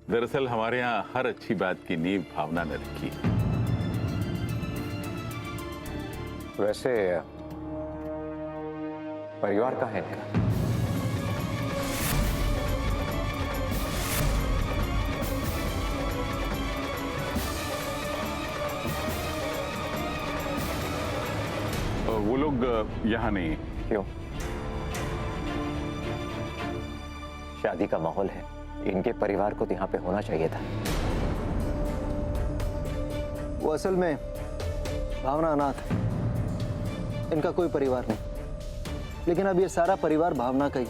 दरअसल हमारे यहाँ हर अच्छी बात की नींव भावना ने रखी है। वैसे परिवार का है इनका? वो लोग यहाँ नहीं है। क्यों? शादी का माहौल है, इनके परिवार को तो यहाँ पे होना चाहिए था। वो असल में भावना अनाथ है, इनका कोई परिवार नहीं। लेकिन अब ये सारा परिवार भावना का ही,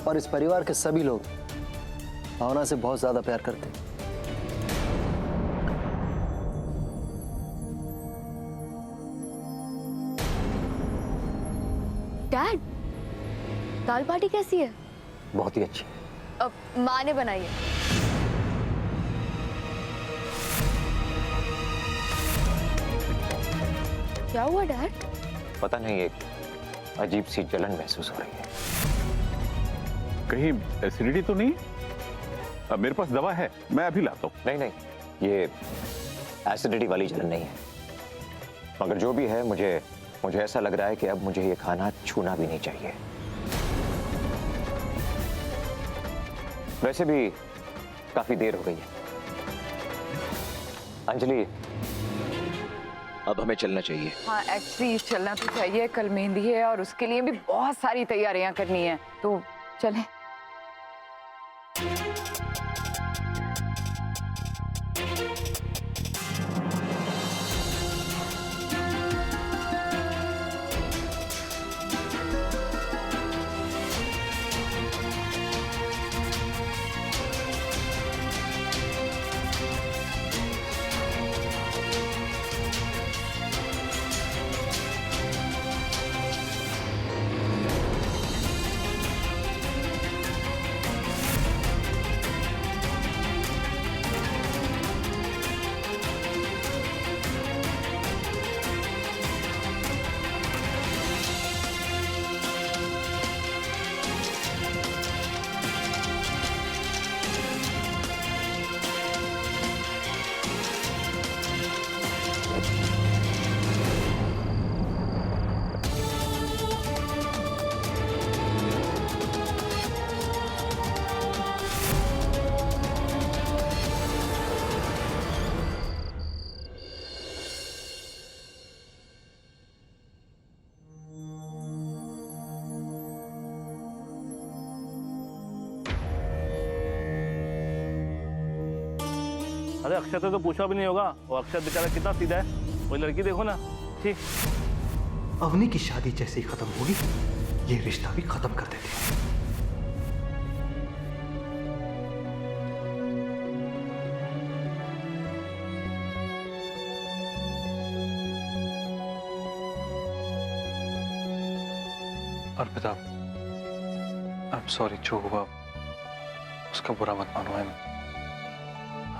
और इस परिवार के सभी लोग भावना से बहुत ज्यादा प्यार करते हैं। डैड, दाल बाटी कैसी है? बहुत ही अच्छी। अब माँ ने बनाई है। क्या हुआ डैड? पता नहीं, एक अजीब सी जलन महसूस हो रही है। कहीं एसिडिटी तो नहीं? अब मेरे पास दवा है, मैं अभी लाता हूँ। नहीं नहीं, ये एसिडिटी वाली जलन नहीं है, मगर जो भी है मुझे ऐसा लग रहा है कि अब मुझे ये खाना छूना भी नहीं चाहिए। वैसे भी काफी देर हो गई है। अंजलि, अब हमें चलना चाहिए। हाँ, एक्चुअली चलना तो चाहिए, कल मेहंदी है और उसके लिए भी बहुत सारी तैयारियां करनी है, तो चलें। अरे अक्षत से तो पूछा भी नहीं होगा, वो अक्षत बेचारा कितना सीधा है। वो लड़की देखो ना, ठीक। अवनी की शादी जैसे ही खत्म होगी, ये रिश्ता भी खत्म कर देते हैं। अर्पिता, आई एम सॉरी, जो हुआ उसका बुरा मत मानो। I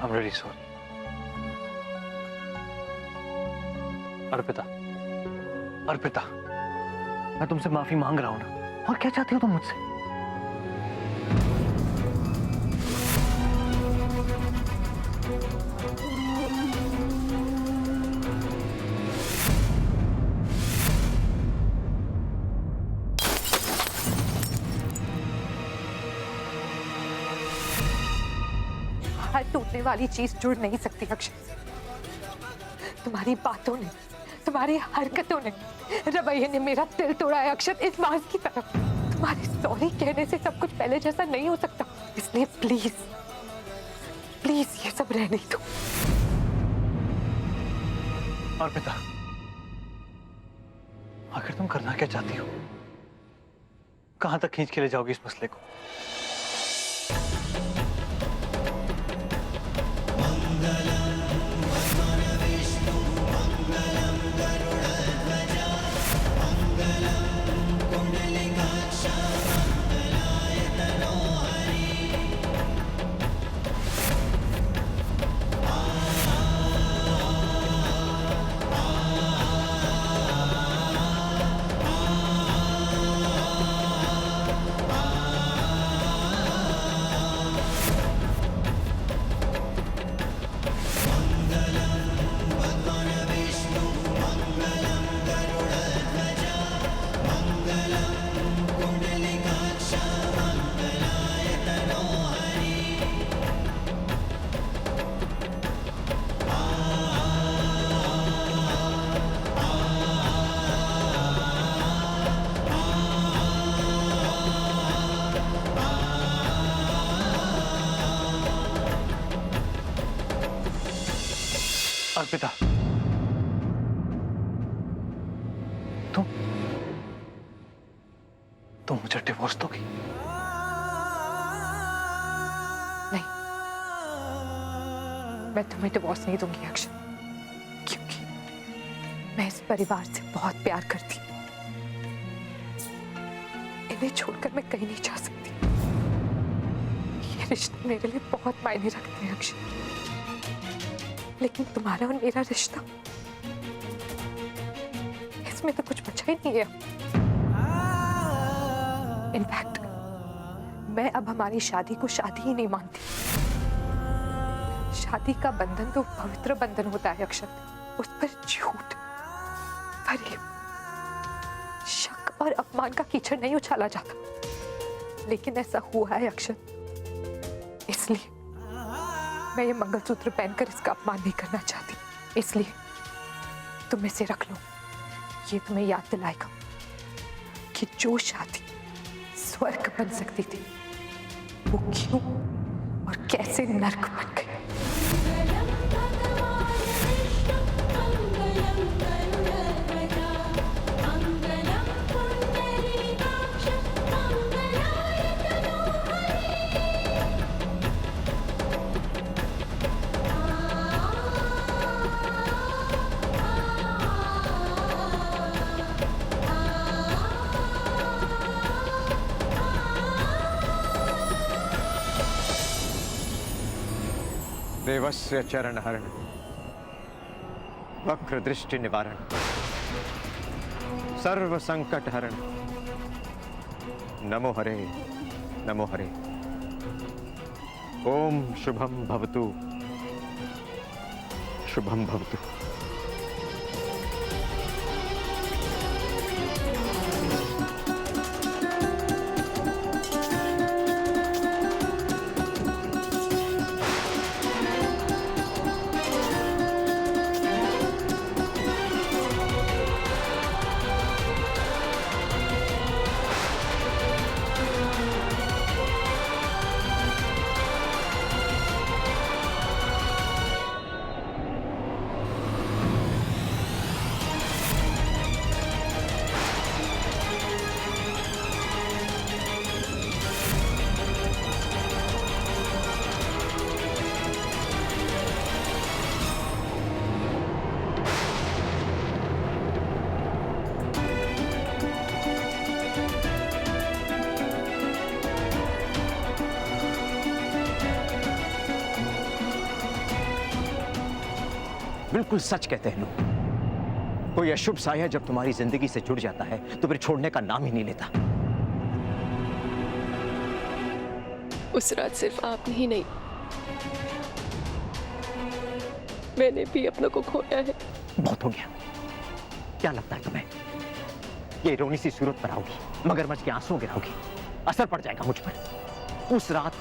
am really sorry. Arpita, Arpita, मैं तुमसे माफी मांग रहा हूं ना, और क्या चाहती हो तुम मुझसे? हाथ टूटने वाली चीज जुड़ नहीं सकती अक्षय। तुम्हारी बातों ने, तुम्हारी हरकतों ने, रवैये ने मेरा दिल तोड़ा है अक्षत, इस बात की तरफ। तुम्हारे सॉरी कहने से सब कुछ पहले जैसा नहीं हो सकता, इसलिए प्लीज प्लीज ये सब रहने दो। अर्पिता, आखिर तुम करना क्या चाहती हो? कहां तक खींच के ले जाओगी इस मसले को? अर्पिता, तुम मुझे डिवोर्स दोगी? नहीं, मैं तुम्हें डिवोर्स नहीं दूंगी अक्षत, क्योंकि मैं इस परिवार से बहुत प्यार करती हूँ। इन्हें छोड़कर मैं कहीं नहीं जा सकती। ये रिश्ते मेरे लिए बहुत मायने रखते हैं अक्षत, लेकिन तुम्हारा और मेरा रिश्ता, इसमें तो कुछ बचा ही नहीं है। इनफैक्ट मैं अब हमारी शादी को शादी ही नहीं मानती। शादी का बंधन तो पवित्र बंधन होता है अक्षत, उस पर झूठ, फरेब, शक और अपमान का कीचड़ नहीं उछाला जाता। लेकिन ऐसा हुआ है अक्षत, इसलिए मैं ये मंगलसूत्र पहनकर इसका अपमान नहीं करना चाहती। इसलिए तुम इसे रख लो, ये तुम्हें याद दिलाएगा कि जो शादी स्वर्ग बन सकती थी, वो क्यों और कैसे नर्क बन गई। देवस्य चरण हरण, वक्र दृष्टि निवारण, सर्व संकट हरण, नमो हरे नमो हरे। ओम शुभम भवतु शुभम भवतु। बिल्कुल सच कहते हैं लोग, कोई अशुभ साया जब तुम्हारी जिंदगी से जुड़ जाता है तो फिर छोड़ने का नाम ही नहीं लेता। उस रात सिर्फ आपने ही नहीं, मैंने भी अपनों को खोया है। बहुत हो गया। क्या लगता है तुम्हें ये रोनी सी सूरत पर आओगी, मगरमच्छ के आंसू गिराओगी, असर पड़ जाएगा मुझ पर? उस रात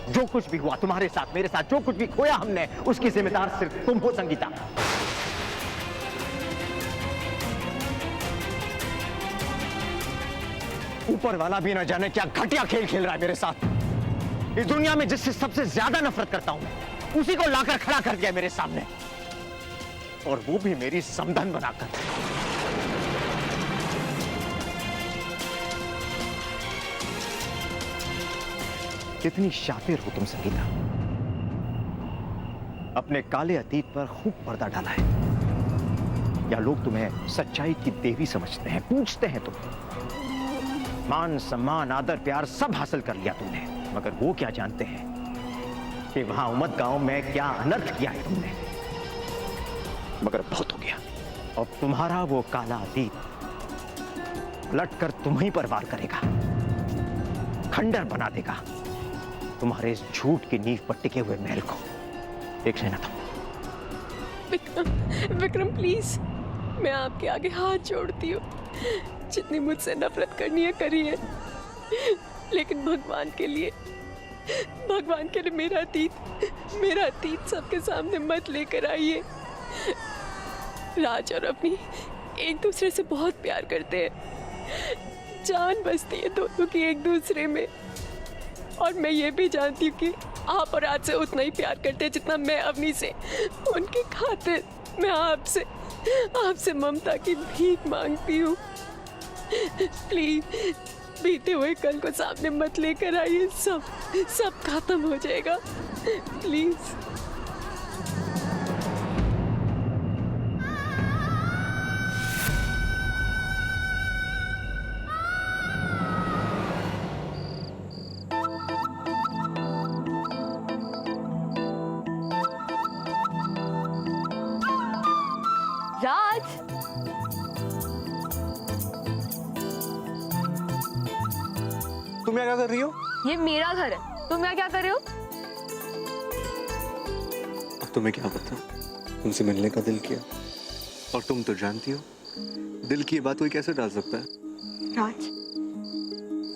जो कुछ भी हुआ तुम्हारे साथ, मेरे साथ, जो कुछ भी खोया हमने, उसकी जिम्मेदार सिर्फ तुम हो संगीता। ऊपर वाला भी न जाने क्या घटिया खेल खेल रहा है मेरे साथ। इस दुनिया में जिससे सबसे ज्यादा नफरत करता हूं, उसी को लाकर खड़ा कर दिया मेरे सामने, और वो भी मेरी समधन बनाकर। कितनी शातिर हो तुम संगीता। अपने काले अतीत पर खूब पर्दा डाला है, या लोग तुम्हें सच्चाई की देवी समझते हैं, पूछते हैं तुम। मान सम्मान आदर प्यार सब हासिल कर लिया तुमने, मगर वो क्या जानते हैं कि वहां उमद गांव में क्या अनर्थ किया है तुमने। मगर बहुत हो गया। और तुम्हारा वो काला अतीत लटकर तुम्हीं पर वार करेगा, खंडर बना देगा तुम्हारे इस झूठ की नींव पर टिके हुए महल को। देख लेना तुम। विक्रम प्लीज, मैं आपके आगे हाथ जोड़ती हूँ, जितनी मुझसे नफरत करनी है करिए, लेकिन भगवान के लिए मेरा अतीत सबके सामने मत लेकर आइए। राज और अपनी एक दूसरे से बहुत प्यार करते हैं, जान बसती है दोनों की एक दूसरे में। और मैं ये भी जानती हूँ कि आप और राज से उतना ही प्यार करते हैं जितना मैं अवनी से। उनके खातिर मैं आपसे ममता की भीख मांगती हूँ। प्लीज बीते हुए कल को सामने मत लेकर आइए, सब खत्म हो जाएगा प्लीज। राज, तुम यहाँ क्या कर रही हो? ये मेरा घर है, तुम यहाँ क्या कर रहे हो? अब तुम्हें क्या पता, तुमसे मिलने का दिल किया, और तुम तो जानती हो दिल की ये बात कोई कैसे डाल सकता है। राज,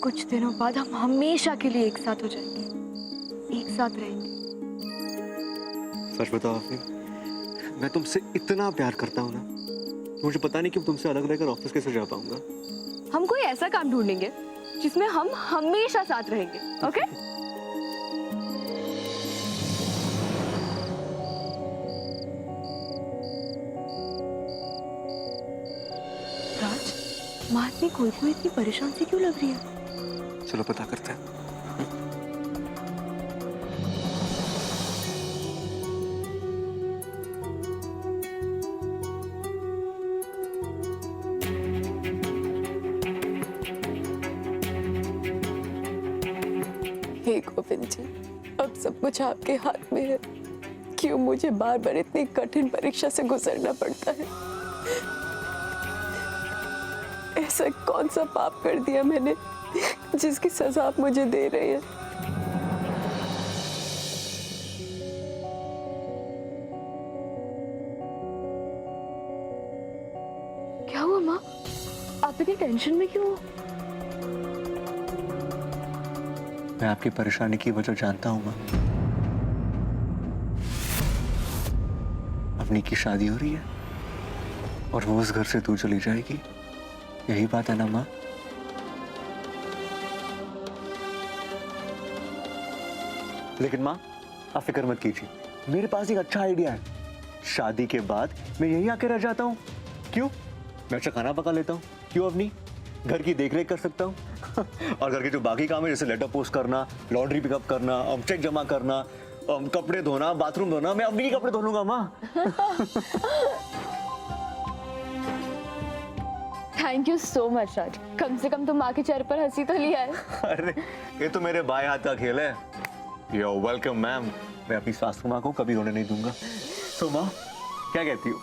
कुछ दिनों बाद हम हमेशा के लिए एक साथ हो जाएंगे, एक साथ रहेंगे। सच बताओ आफरीन, मैं तुमसे इतना प्यार करता हूँ ना, मुझे पता नहीं कि तुमसे अलग रहकर ऑफिस कैसे जा पाऊंगा। हम कोई ऐसा काम ढूंढेंगे जिसमें हम हमेशा साथ रहेंगे, ओके? राज, माँ इतनी खोई हुई, इतनी परेशान सी क्यों लग रही है? चलो पता करते हैं। हे गोविंद जी, अब सब कुछ आपके हाथ में है। क्यों मुझे बार बार इतनी कठिन परीक्षा से गुजरना पड़ता है? ऐसा कौन सा पाप कर दिया मैंने जिसकी सजा आप मुझे दे रहे हैं? क्या हुआ माँ? आप इतनी टेंशन में क्यों हो? मैं आपकी परेशानी की वजह जानता हूँ माँ। अवनी की शादी हो रही है और वो उस घर से दूर चली जाएगी, यही बात है ना माँ? लेकिन माँ आप फिक्र मत कीजिए, मेरे पास एक अच्छा आइडिया है। शादी के बाद मैं यहीं आके रह जाता हूँ। क्यों? मैं अच्छा खाना पका लेता हूँ। क्यों अवनी? घर की देखरेख कर सकता हूँ और घर के जो बाकी काम है जैसे लेटर पोस्ट करना, लॉन्ड्री पिकअप करना, चेक जमा करना, कपड़े धोना, बाथरूम धोना, मैं अपनी ही कपड़े धो लूंगा माँ। थैंक यू सो मच राज, कम से कम तुम माँ के चेहरे पर हंसी तो लिया है। अरे ये तो मेरे बाएं हाथ का खेल है। You're welcome मैम, मैं अपनी सासू माँ को कभी रोने नहीं दूंगा। तो माँ क्या कहती हो,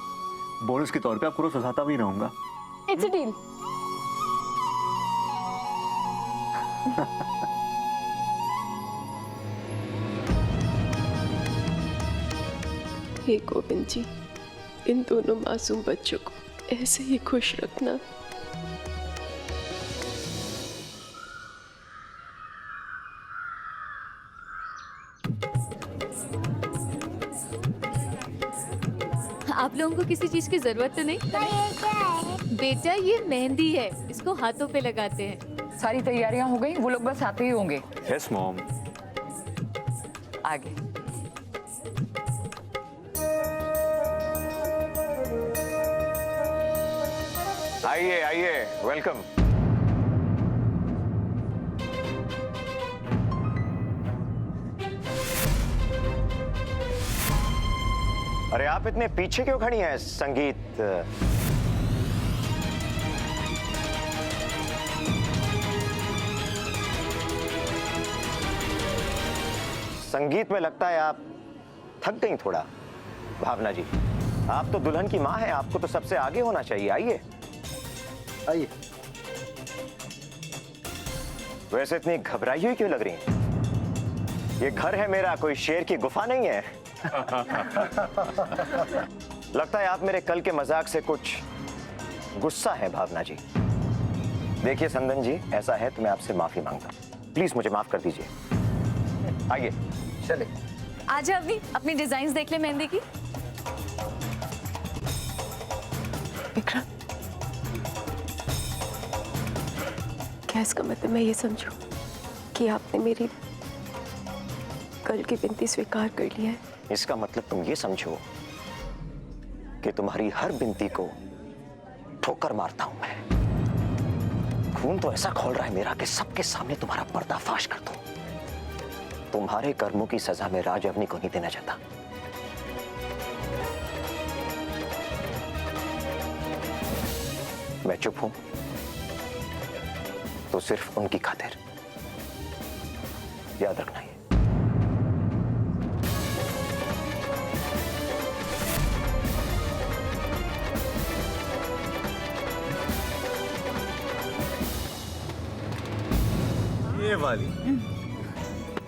बोनस के तौर पे आपको रोज हंसाता भी रहूंगा। It's a deal. हे गोविंद जी, इन दोनों मासूम बच्चों को ऐसे ही खुश रखना। आप लोगों को किसी चीज की जरूरत तो नहीं? बेटा ये मेहंदी है, इसको हाथों पे लगाते हैं। सारी तैयारियां हो गई, वो लोग बस आते ही होंगे। Yes mom. आगे आइए आइए, वेलकम। अरे आप इतने पीछे क्यों खड़ी हैं? संगीत संगीत में लगता है आप थक गई थोड़ा। भावना जी, आप तो दुल्हन की माँ हैं, आपको तो सबसे आगे होना चाहिए। आइए आइए। वैसे इतनी घबराई हुई क्यों लग रही हैं? ये घर है मेरा, कोई शेर की गुफा नहीं है। लगता है आप मेरे कल के मजाक से कुछ गुस्सा है भावना जी। देखिए संदन जी, ऐसा है तो मैं आपसे माफी मांगता हूं, प्लीज मुझे माफ कर दीजिए। आइए चले। आजा अवनी, अपनी डिजाइन्स देख ले मेहंदी की। विक्रम, क्या इसका मतलब मैं ये समझूं कि आपने मेरी कल की विनती स्वीकार कर ली है। इसका मतलब तुम ये समझो कि तुम्हारी हर विनती को ठोकर मारता हूं मैं। खून तो ऐसा खौल रहा है मेरा कि सबके सामने तुम्हारा पर्दाफाश कर दूं। तुम्हारे कर्मों की सजा में राज अवनी को नहीं देना चाहता। मैं चुप हूं तो सिर्फ उनकी खातिर। याद रखना ये।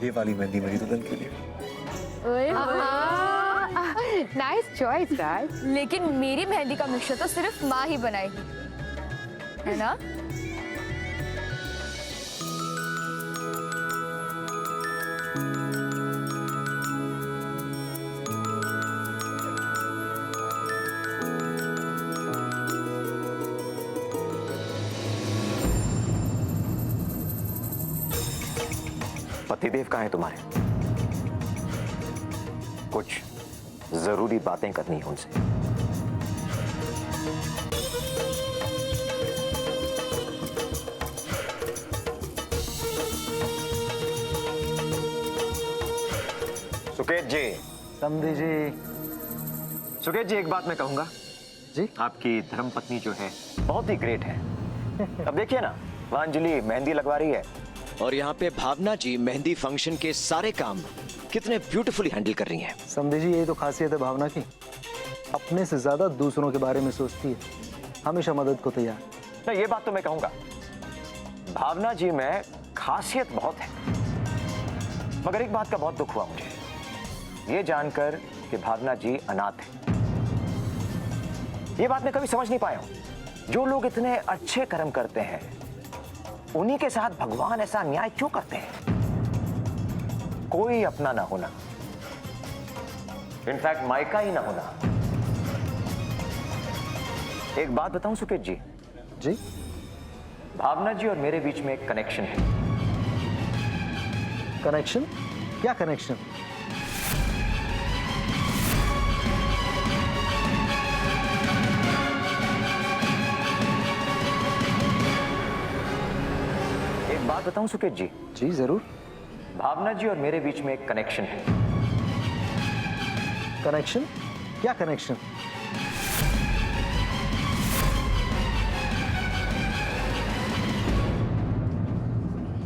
ये वाली मेहंदी मेरी दुल्हन के लिए। नाइस चॉइस राज। लेकिन मेरी मेहंदी का मिक्सचर तो सिर्फ माँ ही बनाएगी, है ना? पतिदेव कहाँ है तुम्हारे? कुछ जरूरी बातें करनी है उनसे। सुकेत जी। समधी जी। सुकेत जी, एक बात मैं कहूंगा जी। आपकी धर्मपत्नी जो है बहुत ही ग्रेट है। अब देखिए ना, वहां अंजलि मेहंदी लगवा रही है और यहाँ पे भावना जी मेहंदी फंक्शन के सारे काम कितने ब्यूटीफुली हैंडल कर रही हैं। समधी जी, यही तो खासियत है भावना की, अपने से ज्यादा दूसरों के बारे में सोचती है, हमेशा मदद को तैयार। ना, ये बात तो मैं कहूंगा भावना जी में खासियत बहुत है। मगर एक बात का बहुत दुख हुआ मुझे, ये जानकर कि भावना जी अनाथ है। ये बात मैं कभी समझ नहीं पाया हूं। जो लोग इतने अच्छे कर्म करते हैं उन्हीं के साथ भगवान ऐसा अन्याय क्यों करते हैं? कोई अपना ना होना, इनफैक्ट मायका ही ना होना। एक बात बताऊं सुकेत जी? जी। भावना जी और मेरे बीच में एक कनेक्शन है। कनेक्शन? क्या कनेक्शन? एक बात बताऊं सुकेत जी? जी जरूर। भावना जी और मेरे बीच में एक कनेक्शन है। कनेक्शन? क्या कनेक्शन?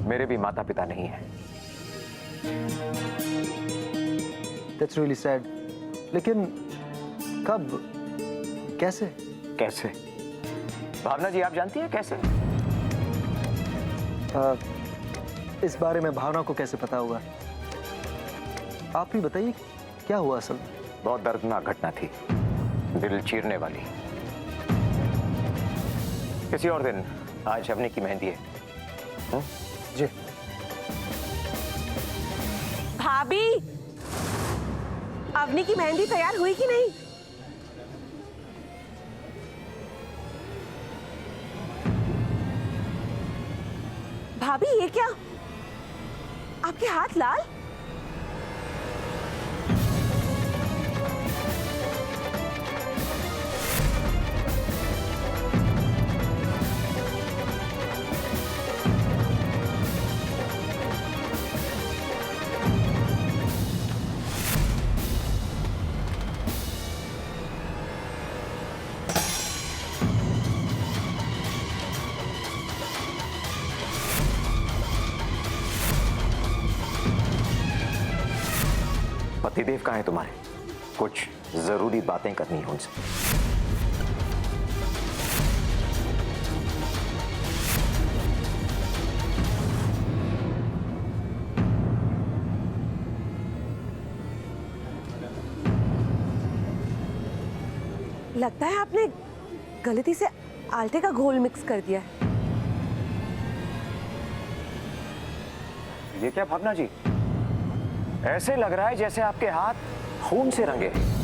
मेरे भी माता पिता नहीं है। That's really sad. लेकिन कब, कैसे? कैसे? भावना जी, आप जानती हैं कैसे? इस बारे में भावना को कैसे पता होगा? आप ही बताइए, क्या हुआ असल में? बहुत दर्दनाक घटना थी, दिल चीरने वाली। किसी और दिन। आज अवनी की मेहंदी है। जी। भाभी, अवनी की मेहंदी तैयार हुई कि नहीं? भाभी, ये क्या? आपके हाथ लाल? पतिदेव कहाँ है तुम्हारे? कुछ जरूरी बातें करनी है उनसे। लगता है आपने गलती से आल्टे का घोल मिक्स कर दिया है। ये क्या भावना जी? ऐसे लग रहा है जैसे आपके हाथ खून से रंगे हैं।